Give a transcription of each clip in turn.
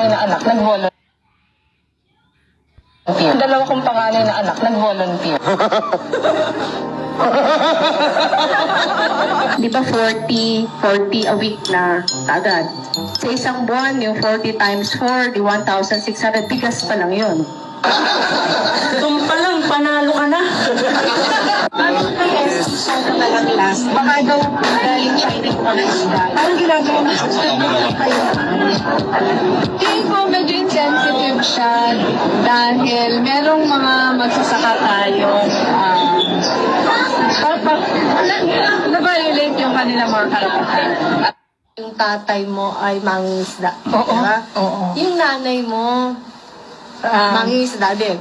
na anak, nag-volunteer. Dalawa kong panganay na anak, nag-volunteer. Di ba 40 a week na agad? Sa isang buwan, yung 40 times 4, di 1,600, bigas pa lang yun. Doon pa lang, panalo ka na. Baka daw galing Chinese pa na isda. Parang ginagawa mo sa tingin ko medyo insensitive siya dahil merong mga magsasaka tayo na-violate yung kanilang mga karapatan. Yung tatay mo ay mangingisda. Oo. Diba? Oo. Yung nanay mo, mangingisda din.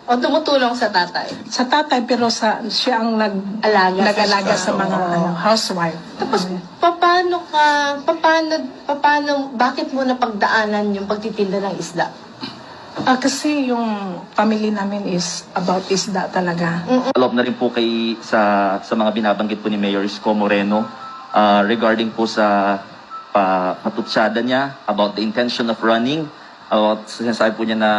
O tumutulong sa tatay. Sa tatay, pero siya ang nag-alaga sa mga housewife. Tapos, bakit mo napagdaanan yung pagtitinda ng isda? Kasi yung family namin is about isda talaga. Follow up na rin po sa mga binabanggit po ni Mayor Isko Moreno regarding po sa patutsada niya about the intention of running, about sinasabi po niya na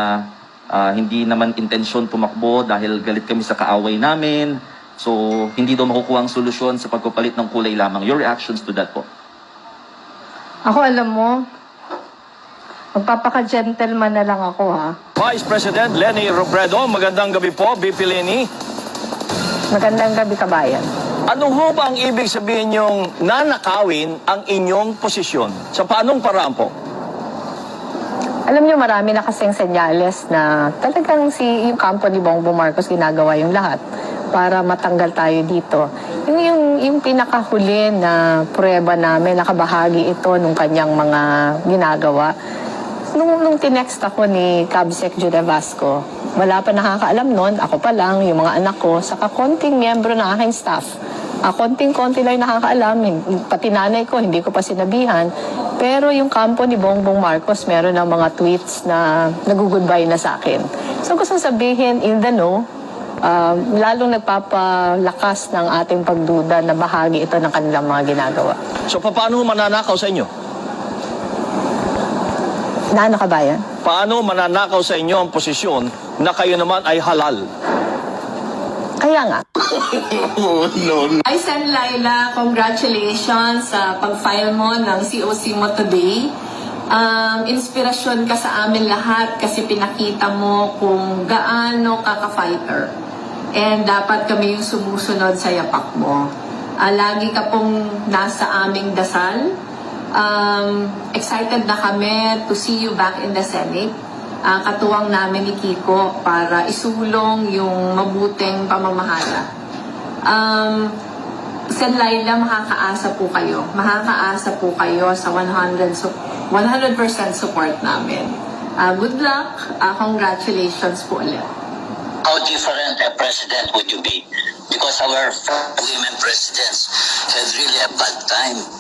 hindi naman intensyon tumakbo dahil galit kami sa kaaway namin. So, hindi daw makukuha ang solusyon sa pagpapalit ng kulay lamang. Your reactions to that po? Ako alam mo, magpapaka-gentleman na lang ako ha. Vice President Leni Robredo, magandang gabi po, VP Leni. Magandang gabi kabayan. Ano ho ba ang ibig sabihin yung nanakawin ang inyong posisyon? Sa paanong paraan po? Alam niyo, marami na kasing senyales na talagang yung kampo ni Bongbong Marcos ginagawa yung lahat para matanggal tayo dito. Yung pinakahuli na pruweba namin, nakabahagi ito nung kanyang mga ginagawa. Nung tinext ako ni Cabsec Jude Vasco, wala pa nakakaalam nun, ako pa lang, yung mga anak ko, saka konting miyembro ng aking staff. Konting-konti lang nakakaalam, pati nanay ko, hindi ko pa sinabihan. Pero yung kampo ni Bongbong Marcos, meron ng mga tweets na nag-goodbye na sa akin. So gusto sabihin, in the know, lalong nagpapalakas ng ating pagduda na bahagi ito ng kanilang mga ginagawa. So paano mananakaw sa inyo? Naano ka ba yan? Paano mananakaw sa inyo ang posisyon na kayo naman ay halal? Kaya nga. Ay, Sen Laila, congratulations sa pag-file mo ng COC mo today. Inspirasyon ka sa amin lahat kasi pinakita mo kung gaano ka-fighter. And dapat kami yung sumusunod sa yapak mo. Lagi ka pong nasa aming dasal. Excited na kami to see you back in the Senate. Katuwang namin ni Kiko para isulong yung mabuting pamamahala. Sen Laila, makakaasa po kayo. Makakaasa po kayo sa 100% support namin. Good luck. Congratulations po ulit. How different a president would you be? Because our women presidents had really a bad time.